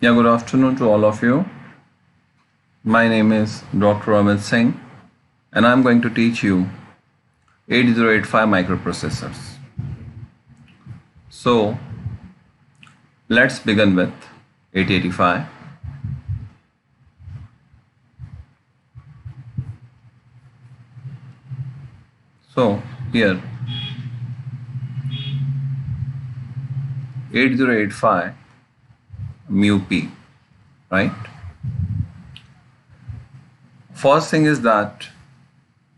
Yeah, good afternoon to all of you. My name is Dr. Amit Singh, and I'm going to teach you 8085 microprocessors. So, let's begin with 8085. So, here 8085 mu p, right? First thing is that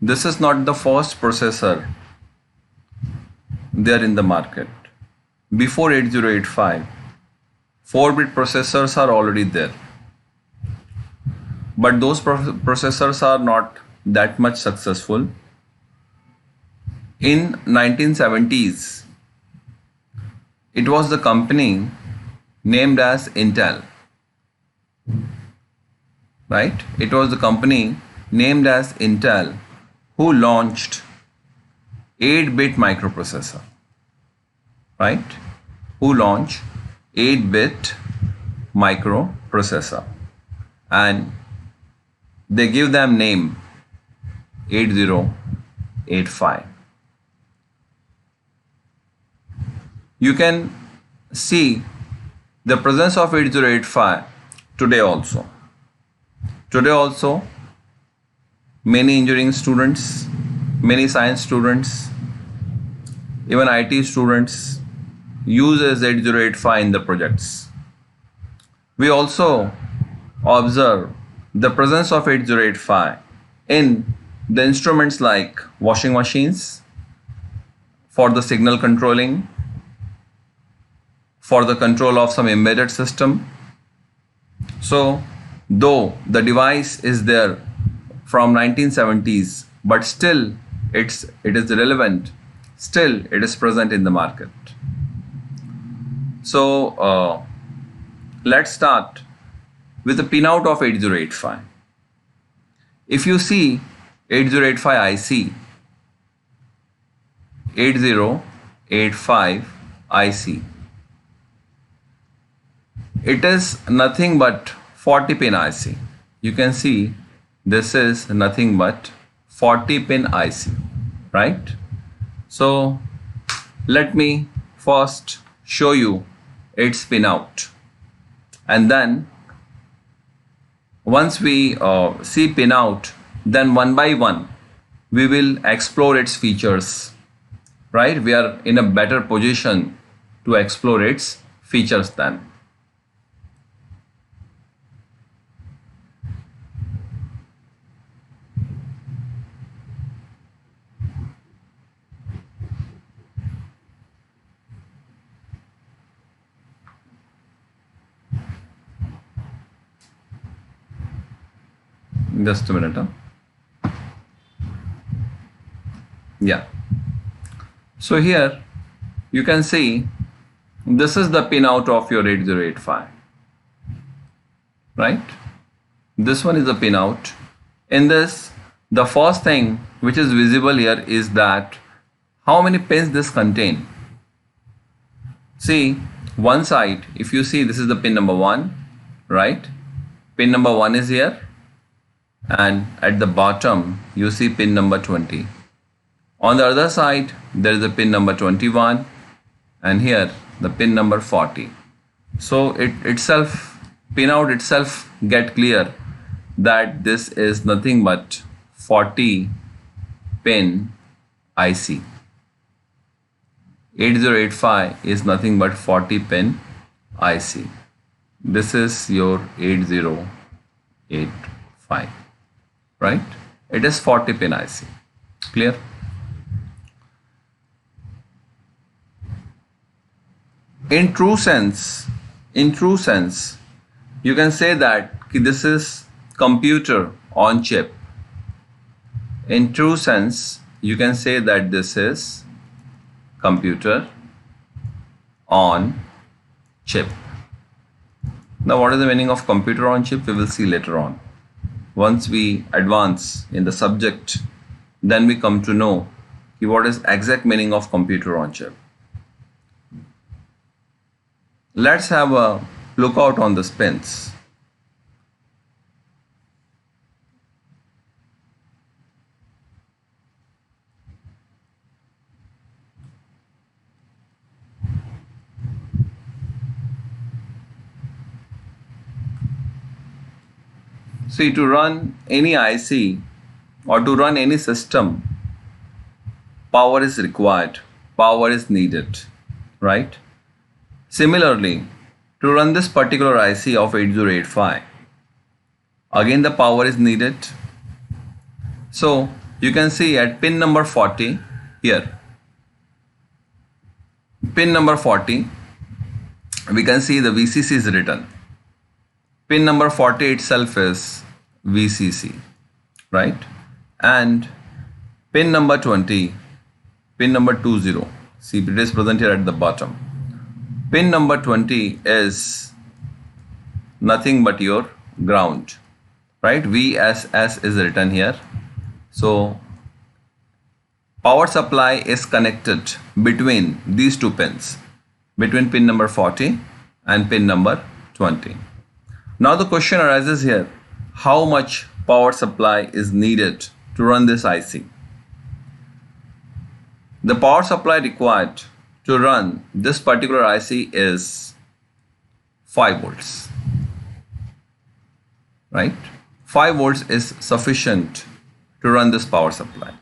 this is not the first processor there in the market. Before 8085, 4-bit processors are already there. But those processors are not that much successful. In 1970s, it was the company named as Intel, right? It was the company named as Intel who launched 8-bit microprocessor, right? Who launched 8-bit microprocessor, and they give them name 8085. You can see the presence of 8085 today also. Today also, many engineering students, many science students, even IT students uses 8085 in the projects. We also observe the presence of 8085 in the instruments like washing machines, for the signal controlling, for the control of some embedded system. So, though the device is there from 1970s, but still it is relevant, still it is present in the market. So, let's start with the pinout of 8085. If you see 8085 IC, 8085 IC, it is nothing but 40 pin IC. You can see this is nothing but 40 pin IC, right? So let me first show you its pinout, and then once we see pinout, then one by one we will explore its features, right? We are in a better position to explore its features then. Just a minute. Yeah. So here you can see this is the pinout of your 8085, right? This one is the pinout. In this, the first thing which is visible here is that how many pins this contain. See, one side, if you see, this is the pin number 1, right? Pin number 1 is here, and at the bottom you see pin number 20. On the other side there is the pin number 21, and here the pin number 40. So pinout itself get clear that this is nothing but 40 pin IC. 8085 is nothing but 40 pin IC. This is your 8085, right? It is 40 pin IC. Clear? In true sense, you can say that this is computer on chip. In true sense, you can say that this is computer on chip. Now, what is the meaning of computer on chip? We will see later on. Once we advance in the subject, then we come to know what is exact meaning of computer on chip. Let's have a look out on these pins. See, to run any IC or to run any system, power is required, power is needed, right? Similarly, to run this particular IC of 8085, again the power is needed. So you can see at pin number 40 here, pin number 40, we can see the VCC is written. Pin number 40 itself is VCC, right? And pin number 20, pin number 20, see it is present here at the bottom. Pin number 20 is nothing but your ground, right? VSS is written here. So power supply is connected between these two pins, between pin number 40 and pin number 20. Now the question arises here, how much power supply is needed to run this IC? The power supply required to run this particular IC is 5 volts, right? 5 volts is sufficient to run this power supply.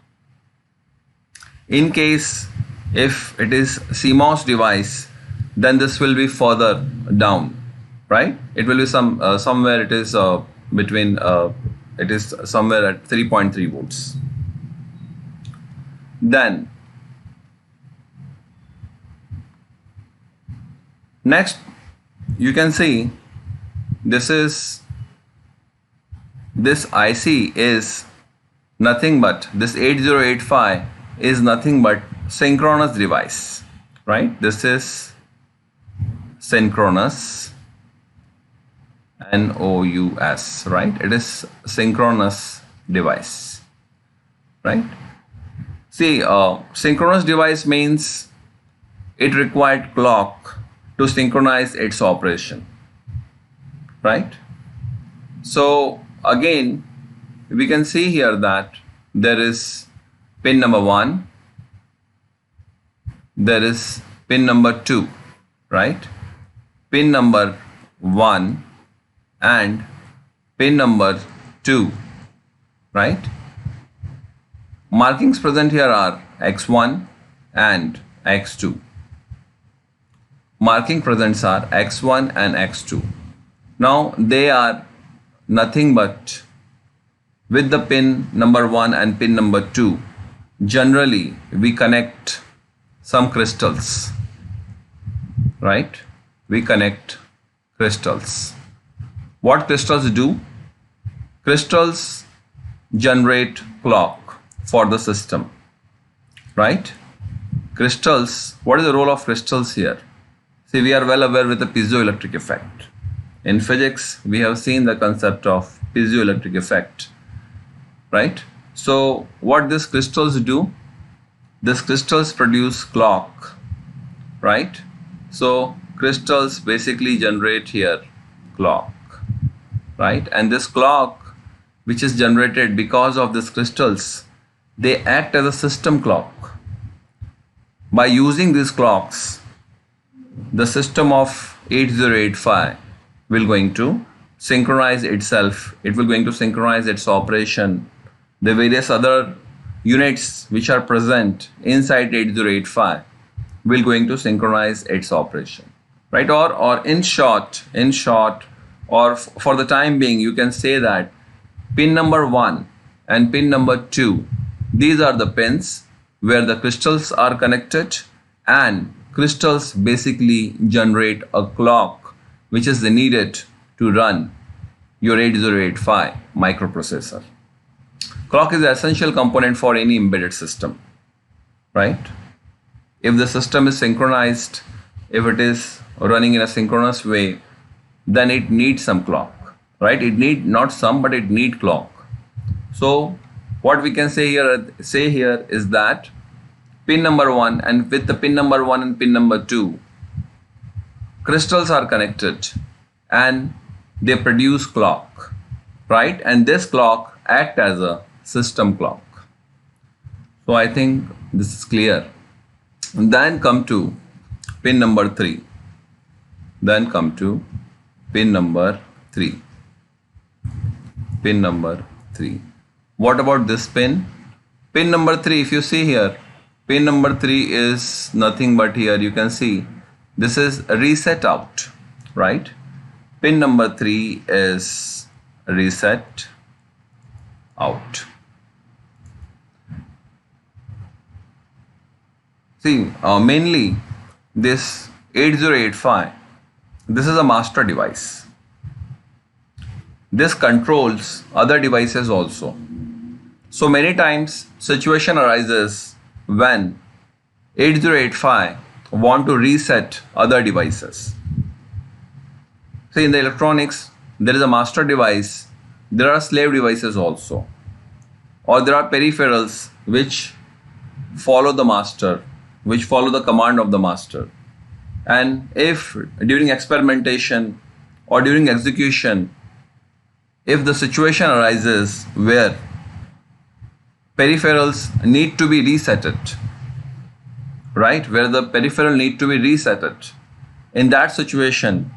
In case if it is CMOS device, then this will be further down, right? It will be somewhere it is between it is somewhere at 3.3 volts. Then next you can see this IC is nothing but, this 8085 is nothing but synchronous device, right? This is synchronous, NOUS, right? It is synchronous device, right? See, synchronous device means it required clock to synchronize its operation, right? So again, we can see here that there is pin number 1, there is pin number 2, right? Pin number 1 and pin number 2, right? Markings present here are X1 and X2. Marking presents are X1 and X2. Now they are nothing but with the pin number 1 and pin number 2. Generally we connect some crystals, right? We connect crystals. What crystals do? Crystals generate clock for the system, right? Crystals, what is the role of crystals here? See, we are well aware with the piezoelectric effect. In physics, we have seen the concept of piezoelectric effect, right? So what these crystals do? These crystals produce clock, right? So crystals basically generate here clock, right? And this clock which is generated because of these crystals, they act as a system clock. By using these clocks, the system of 8085 will going to synchronize itself. It will going to synchronize its operation. The various other units which are present inside 8085 will going to synchronize its operation, right? Or in short, or for the time being, you can say that pin number 1 and pin number 2, these are the pins where the crystals are connected, and crystals basically generate a clock which is needed to run your 8085 microprocessor. Clock is an essential component for any embedded system, right? If the system is synchronized, if it is running in a synchronous way, then it needs some clock, right? It need not some, but it need clock. So what we can say here is that pin number 1 and with the pin number 1 and pin number 2, crystals are connected, and they produce clock, right? And this clock act as a system clock. So I think this is clear. And then come to pin number 3. Then come to pin number 3. Pin number 3. What about this pin? Pin number 3, if you see here, pin number 3 is nothing but here you can see this is reset out, right? Pin number 3 is reset out. See, mainly this 8085, this is a master device. This controls other devices also. So many times situation arises when 8085 want to reset other devices. See, in the electronics, there is a master device, there are slave devices also, or there are peripherals which follow the master, which follow the command of the master. And if during experimentation or during execution, if the situation arises where peripherals need to be resetted, right, where the peripheral need to be resetted, in that situation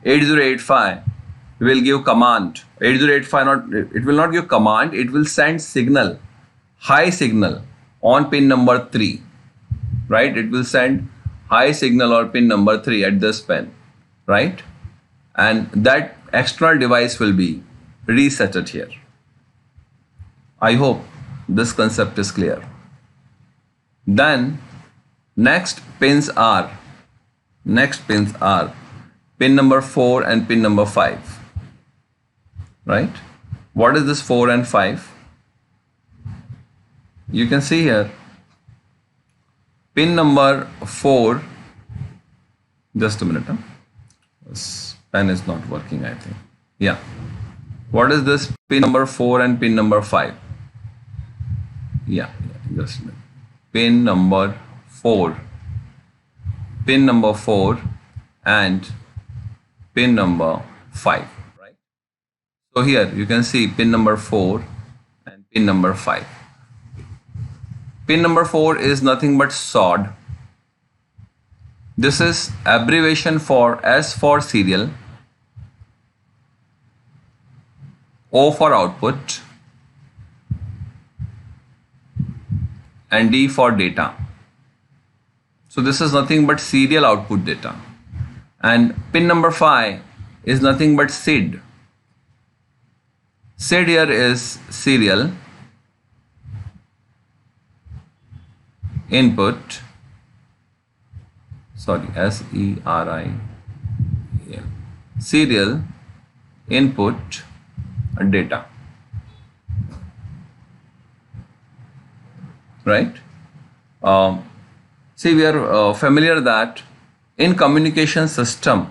8085 will give command. 8085 it will not give command, it will send signal, high signal on pin number 3, right? It will send high signal or pin number 3 at this pin, right? And that external device will be resetted here. I hope this concept is clear. Then next pins are pin number 4 and pin number 5, right? What is this 4 and 5? You can see here pin number 4, just a minute, this pen is not working, I think. Yeah, what is this pin number 4 and pin number 5? Yeah, just a minute. Pin number 4 and pin number 5, right? So here you can see pin number 4 and pin number 5. Pin number 4 is nothing but SOD. This is abbreviation for S for serial, O for output, and D for data. So this is nothing but serial output data. And pin number 5 is nothing but SID. SID here is serial input, SERIAL, serial input data, right? See, we are familiar that in communication system,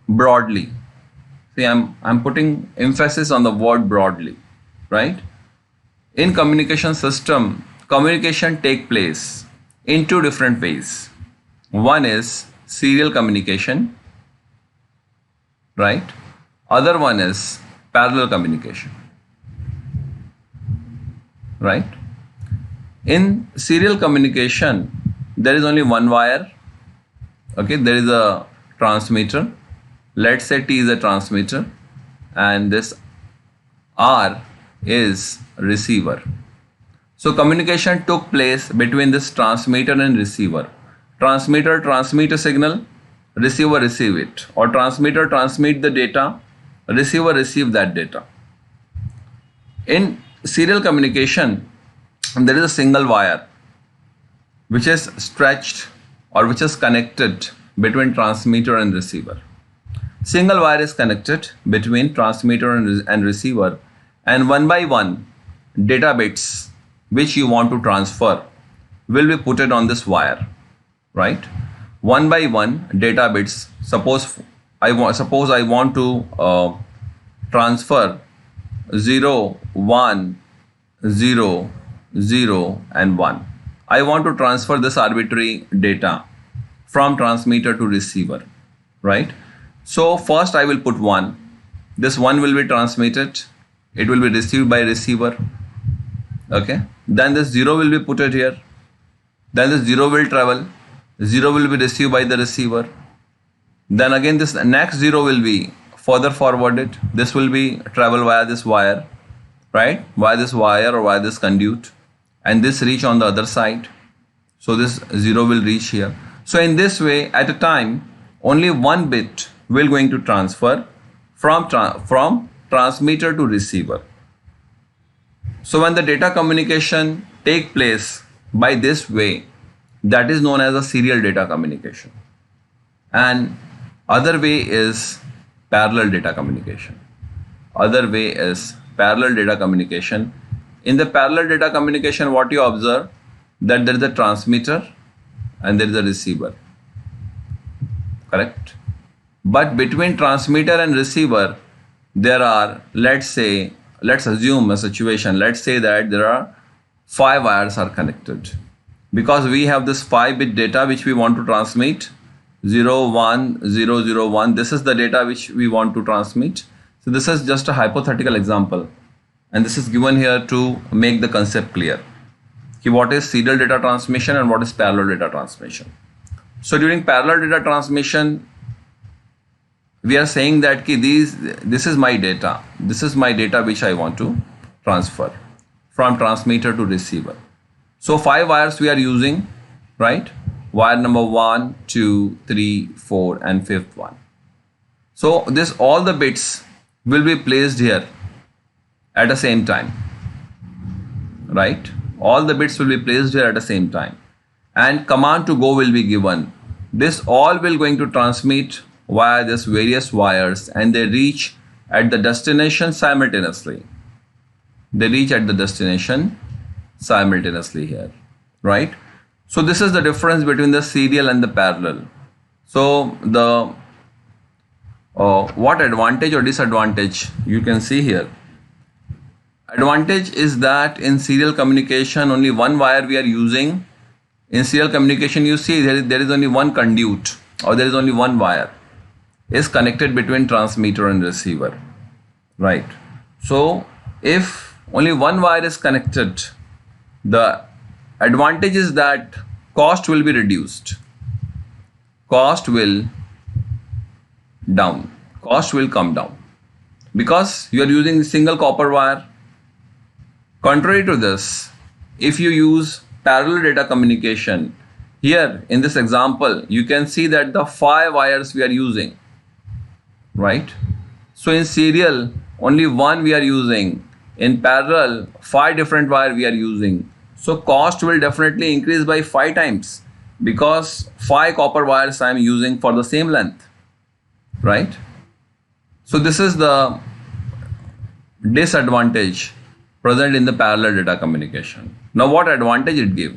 broadly, see, I'm putting emphasis on the word broadly, right? In communication system, communication take place in two different ways. One is serial communication, right? Other one is parallel communication, right? In serial communication, there is only one wire. Okay, there is a transmitter. Let's say T is a transmitter and this R is receiver. So communication took place between this transmitter and receiver. Transmitter transmit a signal, receiver receive it, or transmitter transmit the data, receiver receive that data. In serial communication, there is a single wire which is stretched or which is connected between transmitter and receiver. Single wire is connected between transmitter and receiver, and one by one data bits which you want to transfer will be put on this wire, right? One by one data bits. Suppose I want to transfer 0, 1, 0, 0 and 1. I want to transfer this arbitrary data from transmitter to receiver, right? So first I will put 1. This 1 will be transmitted. It will be received by receiver. Okay. Then this 0 will be put it here. Then this 0 will travel. 0 will be received by the receiver. Then again this next 0 will be further forwarded. This will be travel via this wire, right? Via this wire or via this conduit. And this reach on the other side. So this 0 will reach here. So in this way, at a time, only one bit will going to transfer from transmitter to receiver. So when the data communication take place by this way, that is known as a serial data communication. And other way is parallel data communication. Other way is parallel data communication. In the parallel data communication, what you observe, that there is a transmitter and there is a receiver. Correct? But between transmitter and receiver, there are, let's assume a situation. Let's say that there are 5 wires are connected. Because we have this 5-bit data which we want to transmit, 0, 1, 0, 0, 1. This is the data which we want to transmit. So this is just a hypothetical example. And this is given here to make the concept clear. What is serial data transmission and what is parallel data transmission. So during parallel data transmission, we are saying that this is my data. This is my data which I want to transfer from transmitter to receiver. So 5 wires we are using, right? Wire number 1, 2, 3, 4 and 5th one. So all the bits will be placed here at the same time, right? All the bits will be placed here at the same time. And command to go will be given. This all will going to transmit via this various wires and they reach at the destination simultaneously. They reach at the destination simultaneously here, right? So this is the difference between the serial and the parallel. So the what advantage or disadvantage you can see here. Advantage is that in serial communication only one wire we are using. In serial communication you see there is only one conduit or there is only one wire is connected between transmitter and receiver, right? So if only one wire is connected, the advantage is that cost will be reduced. Cost will come down because you are using single copper wire. Contrary to this, if you use parallel data communication, here in this example, you can see that the 5 wires we are using, right? So in serial, only one we are using. In parallel, 5 different wire we are using. So cost will definitely increase by 5 times because 5 copper wires I am using for the same length, right? So this is the disadvantage present in the parallel data communication. Now what advantage it gives?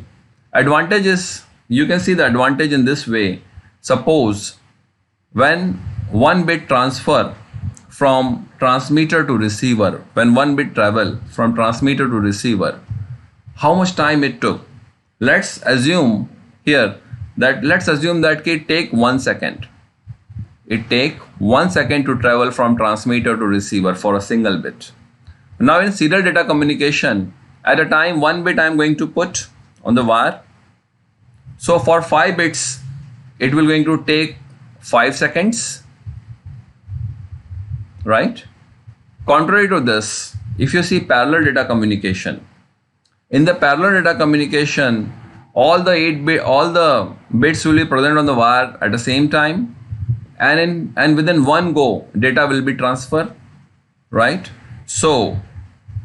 Advantage is, you can see the advantage in this way. Suppose when one bit transfer from transmitter to receiver, when one bit travel from transmitter to receiver, how much time it took? Let's assume that it take 1 second. It take 1 second to travel from transmitter to receiver for a single bit. Now in serial data communication, at a time 1 bit I am going to put on the wire. So for 5 bits, it will going to take 5 seconds, right? Contrary to this, if you see parallel data communication, in the parallel data communication, all the bits will be present on the wire at the same time, and within one go, data will be transferred, right? So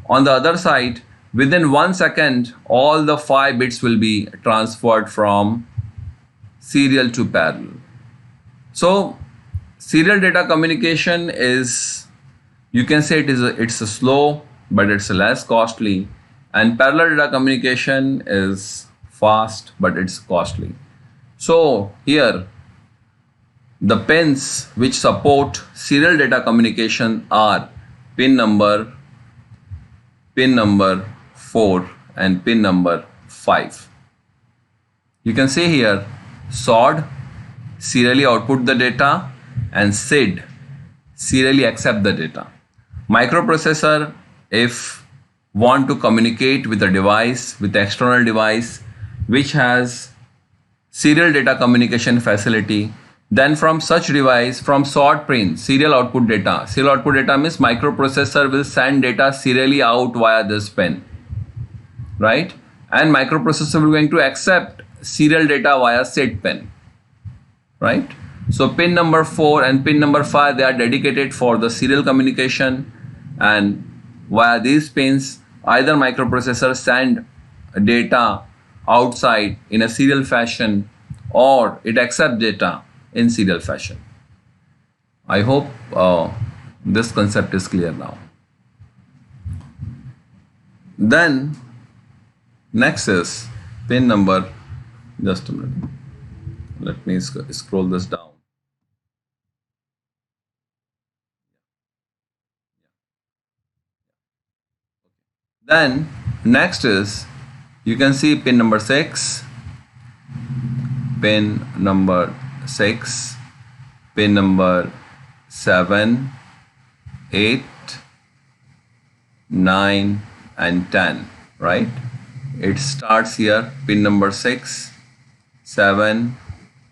on the other side, within 1 second, all the 5 bits will be transferred from serial to parallel. So serial data communication is, you can say it's a slow, but it's less costly, and parallel data communication is fast, but it's costly. So here, the pins which support serial data communication are pin number 4 and pin number 5. You can see here SOD, serially output the data, and SID, serially accept the data. Microprocessor, if want to communicate with a device, with the external device, which has serial data communication facility, then from such device, from short pin, serial output data means microprocessor will send data serially out via this pin, right? And microprocessor will going to accept serial data via SID pin, right? So pin number 4 and pin number 5, they are dedicated for the serial communication, and via these pins, either microprocessor send data outside in a serial fashion or it accepts data in serial fashion. I hope this concept is clear now. Then next is pin number, just a minute, let me scroll this down. Then next is, you can see pin number 6, pin number 6, pin number 7, 8, 9 and 10, right? It starts here, pin number 6, 7,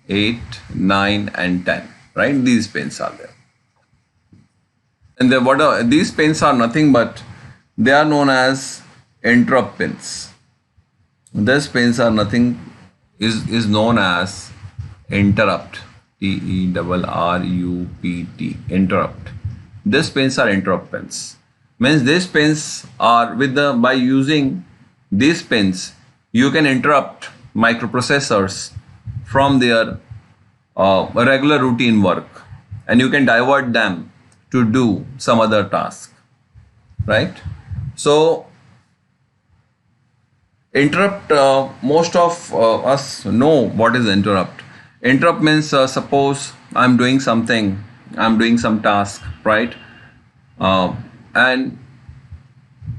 8, 9 and 10, right? These pins are there. And these pins are nothing but they are known as interrupt pins. These pins are nothing, is known as interrupt, T-E-R-R-U-P-T, interrupt. These pins are interrupt pins. Means these pins are by using these pins, you can interrupt microprocessors from their regular routine work, and you can divert them to do some other task, right? So interrupt, most of us know what is interrupt. Interrupt means suppose I'm doing something, I'm doing some task, right? And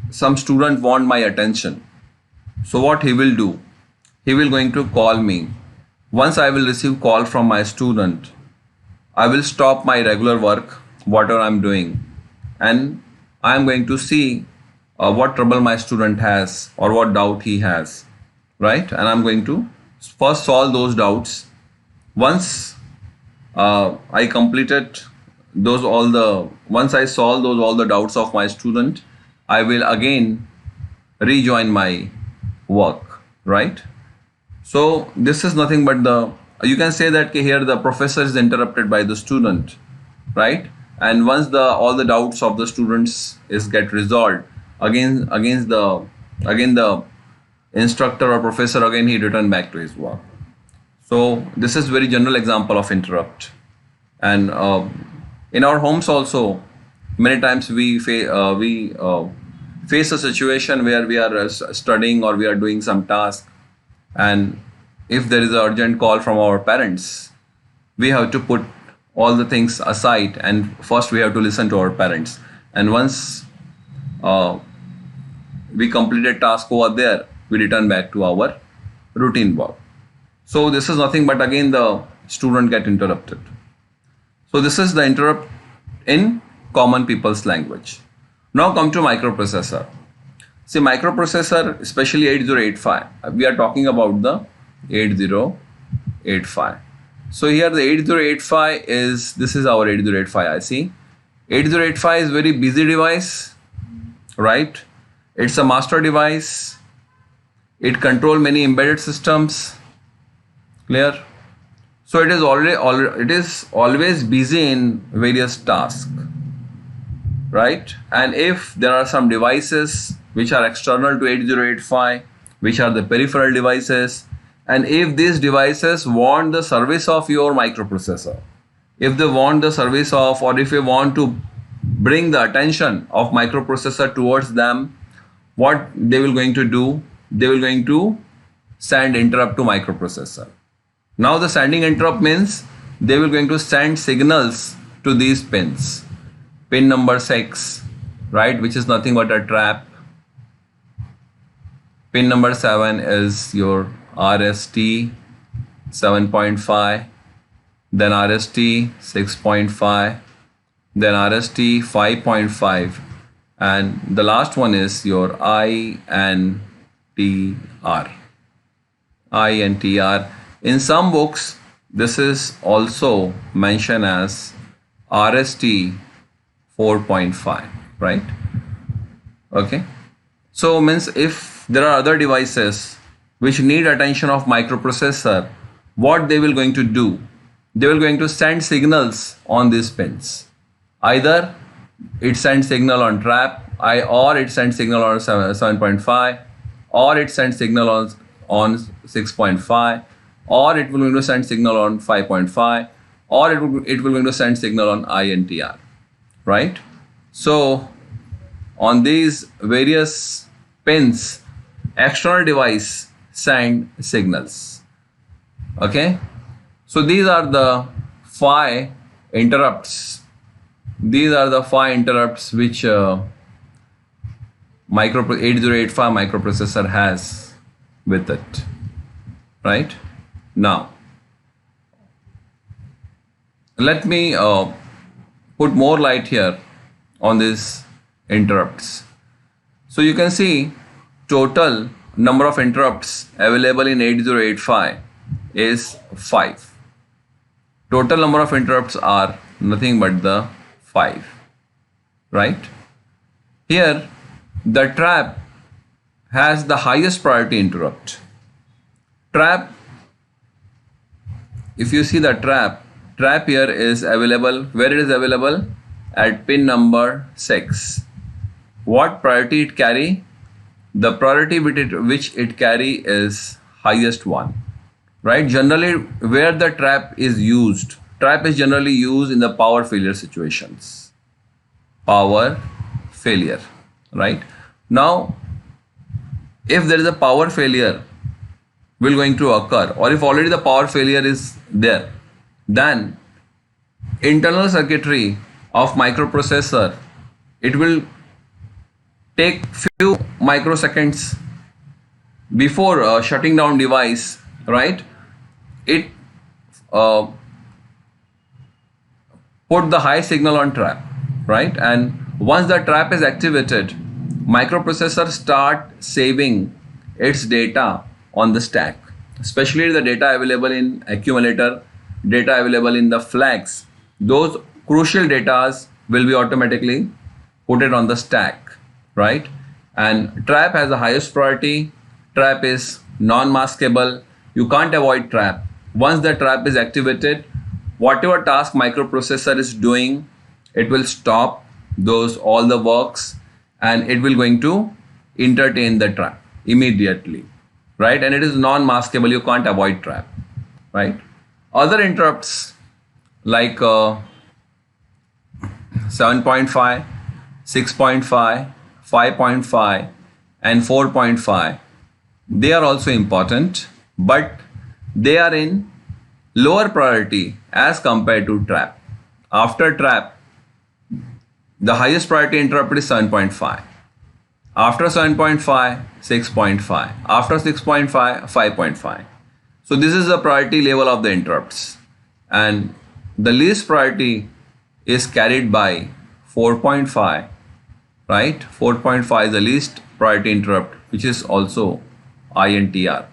some student want my attention. So what he will do? He will going to call me. Once I will receive call from my student, I will stop my regular work, whatever I'm doing, and I'm going to see what trouble my student has or what doubt he has, right? And I'm going to first solve those doubts. Once I completed once I solve all the doubts of my student, I will again rejoin my work, right? So this is nothing but you can say that here the professor is interrupted by the student, right? And once all the doubts of the students get resolved, again the instructor or professor, again he return back to his work. So this is very general example of interrupt. And in our homes also, many times we face a situation where we are studying or we are doing some task, and if there is an urgent call from our parents, we have to put all the things aside and first we have to listen to our parents. And once we completed task over there, we return back to our routine work. So this is nothing but again the student get interrupted. So this is the interrupt in common people's language. Now come to microprocessor. See, microprocessor, especially 8085, we are talking about the 8085. So here the 8085 this is our 8085 IC. 8085 is very busy device, right? It's a master device. It controls many embedded systems. Clear? So it is always busy in various tasks, right? And if there are some devices which are external to 8085, which are the peripheral devices, and if these devices want the service of your microprocessor, if they want the service of, or if you want to bring the attention of microprocessor towards them, what they will going to do? They will going to send interrupt to microprocessor. Now the sending interrupt means they will going to send signals to these pins. Pin number 6, right, which is nothing but a trap. Pin number 7 is your RST 7.5, then RST 6.5, then RST 5.5, and the last one is your INTR. INTR. In some books, this is also mentioned as RST 4.5, right? Okay. So means if there are other devices which need attention of microprocessor, what they will going to do? They will going to send signals on these pins. Either it sends signal on trap, or it sends signal on 7.5, or it sends signal on 6.5, or it will going to send signal on 5.5, or it will going to send signal on INTR, right? So on these various pins, external device send signals. Okay, so these are the 5 interrupts. These are the 5 interrupts which 8085 microprocessor has with it, right? Now let me put more light here on these interrupts. So you can see total number of interrupts available in 8085 is 5. Total number of interrupts are nothing but the 5, right? Here the trap has the highest priority interrupt. Trap, if you see the trap here is available, where it is available? At pin number 6. What priority it carry? The priority which it carry is highest one, right? Generally, where the trap is used, trap is generally used in the power failure situations. Power failure, right? Now, if there is a power failure will going to occur, or if already the power failure is there, then internal circuitry of microprocessor, it will take few microseconds before shutting down device, right? It put the high signal on trap, right? And once the trap is activated, microprocessor start saving its data on the stack, especially the data available in accumulator, data available in the flags. Those crucial data will be automatically put it on the stack, right? And trap has the highest priority. Trap is non-maskable. You can't avoid trap. Once the trap is activated, whatever task microprocessor is doing, it will stop all the works, and it will going to entertain the trap immediately, right? And it is non-maskable. You can't avoid trap, right? Other interrupts like 7.5, 6.5, 5.5 and 4.5, they are also important, but they are in lower priority as compared to trap. After trap, the highest priority interrupt is 7.5. After 7.5, 6.5. After 6.5, 5.5. So this is the priority level of the interrupts. And the least priority is carried by 4.5, right? 4.5 is the least priority interrupt, which is also INTR.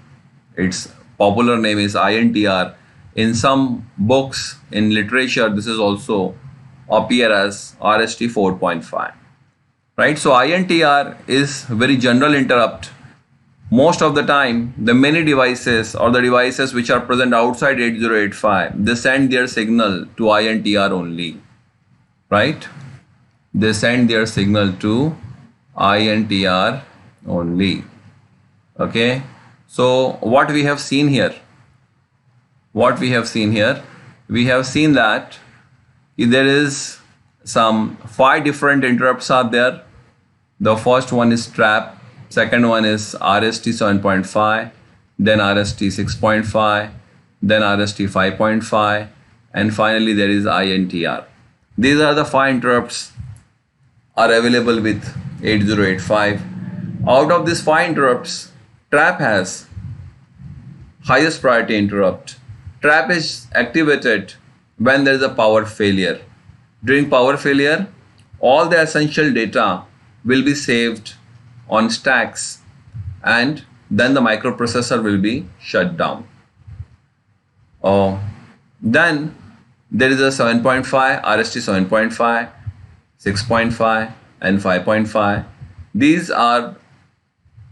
Its popular name is INTR. In some books, in literature, this is also appear as RST 4.5, right? So INTR is very general interrupt. Most of the time, the many devices or the devices which are present outside 8085, they send their signal to INTR only, right? They send their signal to INTR only. Okay. So what we have seen here? We have seen that there is some 5 different interrupts are there. The first one is trap, second one is RST 7.5, then RST 6.5, then RST 5.5, and finally there is INTR. These are the 5 interrupts are available with 8085. Out of these 5 interrupts, trap has highest priority interrupt. Trap is activated when there is a power failure. During power failure, all the essential data will be saved on stacks and then the microprocessor will be shut down. Then there is a 7.5, RST 7.5, 6.5 and 5.5. These are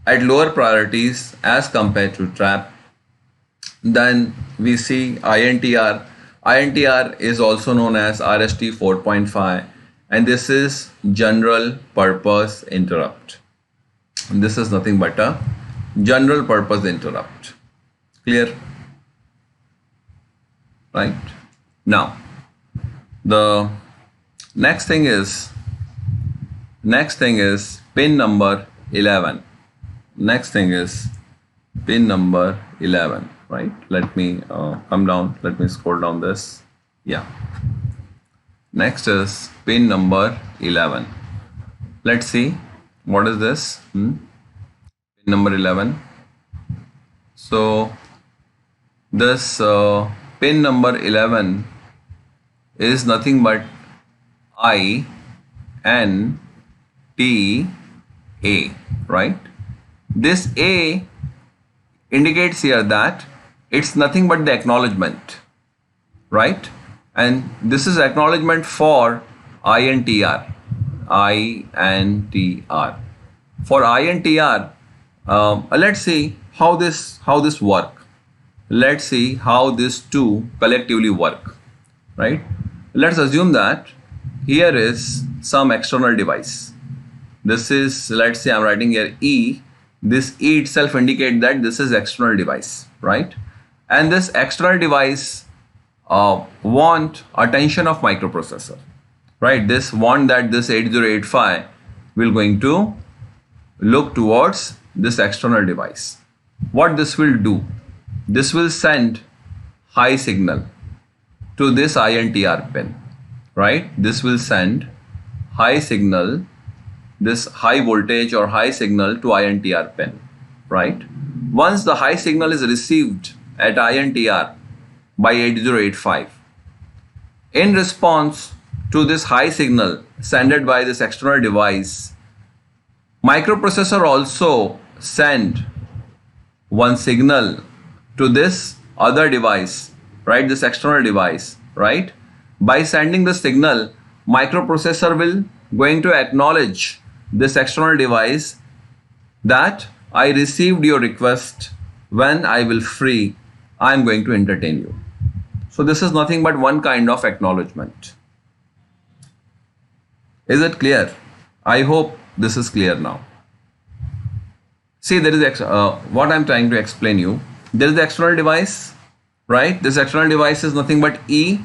at lower priorities as compared to trap. Then we see INTR. INTR is also known as RST 4.5 and this is general purpose interrupt. This is nothing but a general purpose interrupt. Clear? Right? Now, the next thing is pin number 11. Next thing is pin number 11, right? Let me come down. Let me scroll down this. Yeah. Next is pin number 11. Let's see what is this. Pin number 11. So this pin number 11 is nothing but INTA, right? This A indicates here that it's nothing but the acknowledgement, right? And this is acknowledgement for INTR. For INTR, let's see how this work. Let's see how these two collectively work, right? Let's assume that here is some external device. This is, let's say I'm writing here E. This E itself indicates that this is external device, right? And this external device want attention of microprocessor, right? This want that this 8085 will going to look towards this external device. What this will do? This will send high signal to this INTR pin, right? This will send high signal, this high voltage or high signal to INTR pin, right? Once the high signal is received at INTR by 8085, in response to this high signal sent by this external device, microprocessor also send one signal to this other device, right? This external device, right? By sending the signal, microprocessor will going to acknowledge this external device that I received your request. When I will free, I am going to entertain you. So this is nothing but one kind of acknowledgement. Is it clear? I hope this is clear now. See, there is what I am trying to explain you. There is the external device, right? This external device is nothing but E,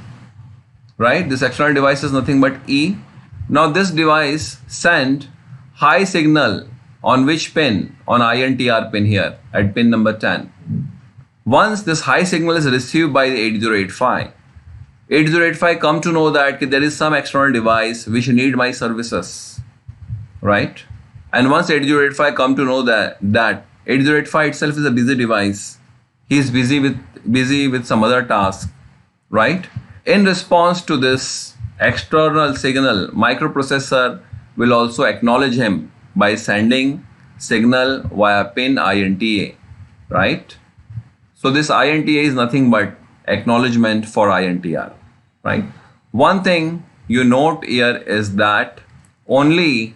right? This external device is nothing but E. Now this device send high signal on which pin? On INTR pin here at pin number 10. Once this high signal is received by the 8085, 8085 come to know that there is some external device which need my services, right? And once 8085 come to know that 8085 itself is a busy device, he is busy with some other task, right? In response to this external signal, microprocessor will also acknowledge him by sending signal via pin INTA, right? So this INTA is nothing but acknowledgement for INTR, right? One thing you note here is that only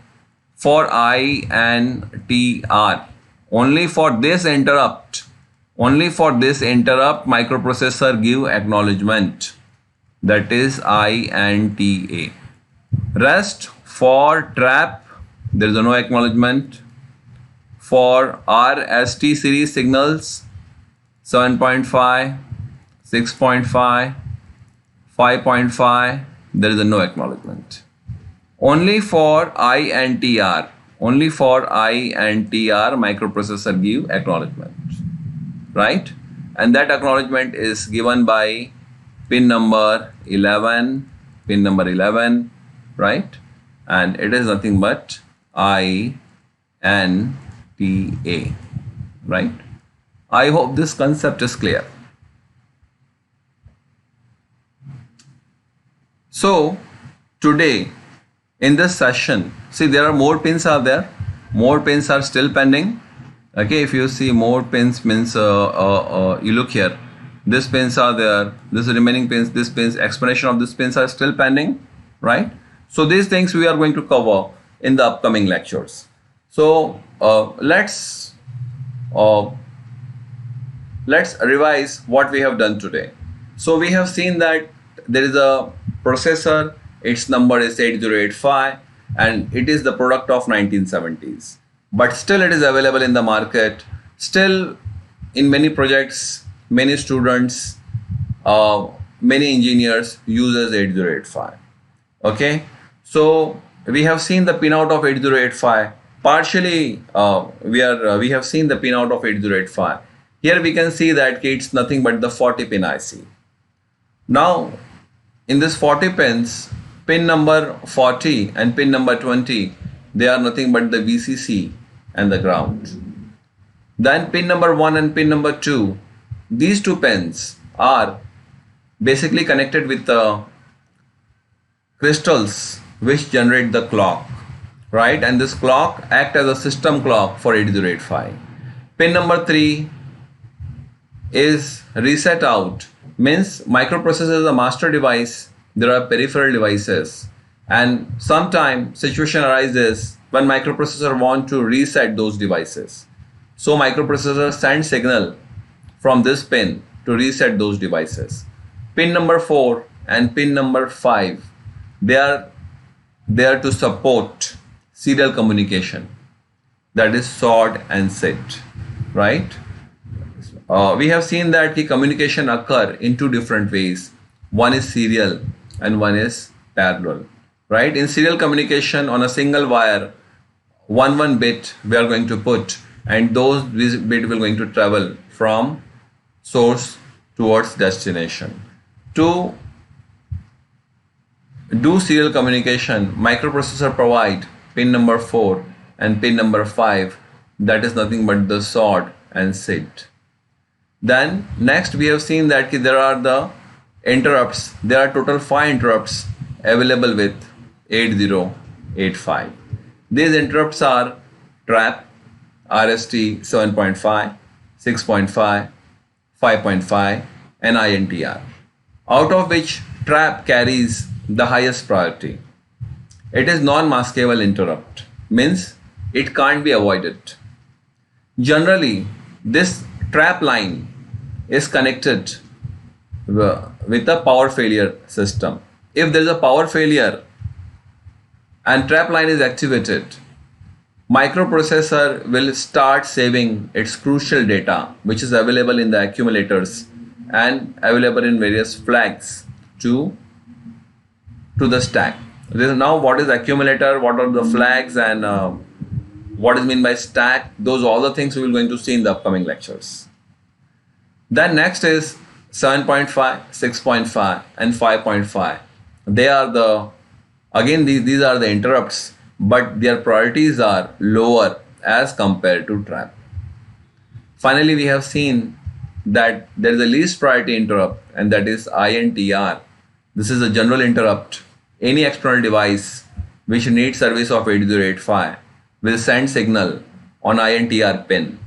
for INTR, only for this interrupt, microprocessor give acknowledgement, that is INTA. Rest for trap, there is no acknowledgement. For RST series signals, 7.5, 6.5, 5.5, there is no acknowledgement. Only for INTR, microprocessor give acknowledgement, right? And that acknowledgement is given by pin number 11, right? And it is nothing but INTA, right? I hope this concept is clear. So today in this session, see there are more pins are there, more pins are still pending. Okay, if you see more pins means you look here, these pins are there, this remaining pins, this pins, explanation of these pins are still pending, right? So these things we are going to cover in the upcoming lectures. So let's revise what we have done today. So we have seen that there is a processor, its number is 8085 and it is the product of 1970s. But still it is available in the market. Still in many projects, many students, many engineers uses 8085. Okay, so we have seen the pinout of 8085. Partially we have seen the pinout of 8085. Here we can see that it's nothing but the 40 pin IC. Now in this 40 pins, pin number 40 and pin number 20, they are nothing but the VCC and the ground. Then pin number 1 and pin number 2, these two pins are basically connected with the crystals which generate the clock, right? And this clock act as a system clock for 8085. Pin number 3 is reset out, means microprocessor is a master device, there are peripheral devices, and sometime situation arises when microprocessor want to reset those devices. So microprocessor sends signal from this pin to reset those devices. Pin number 4 and pin number 5, they are there to support serial communication, that is SOD and SID, right? We have seen that the communication occur in two different ways. One is serial and one is parallel, right? In serial communication on a single wire, one bit we are going to put, and those bit will going to travel from source towards destination. To do serial communication, microprocessor provide pin number 4 and pin number 5, that is nothing but the SOD and SID. Then next we have seen that there are the interrupts. There are total 5 interrupts available with 8085. These interrupts are trap, RST 7.5, 6.5, 5.5 and INTR, out of which trap carries the highest priority. It is non-maskable interrupt, means it can't be avoided. Generally, this trap line is connected with a power failure system. If there is a power failure and trap line is activated, microprocessor will start saving its crucial data which is available in the accumulators and available in various flags to the stack. Now what is accumulator, what are the flags, and what is meant by stack, those all the things we will going to see in the upcoming lectures. Then next is 7.5, 6.5 and 5.5. They are the, again these are the interrupts, but their priorities are lower as compared to trap. Finally, we have seen that there is a least priority interrupt, and that is INTR. This is a general interrupt. Any external device which needs service of 8085 will send signal on INTR pin.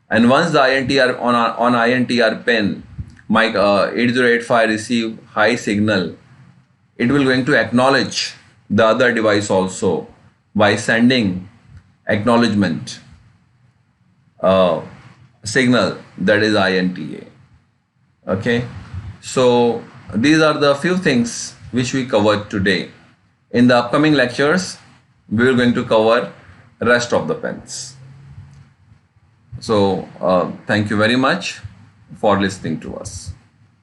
And once the INTR on INTR pin, 8085 receive high signal, it will going to acknowledge the other device also by sending acknowledgement signal, that is INTA. Okay, so these are the few things which we covered today. In the upcoming lectures, we are going to cover rest of the pins. So thank you very much for listening to us.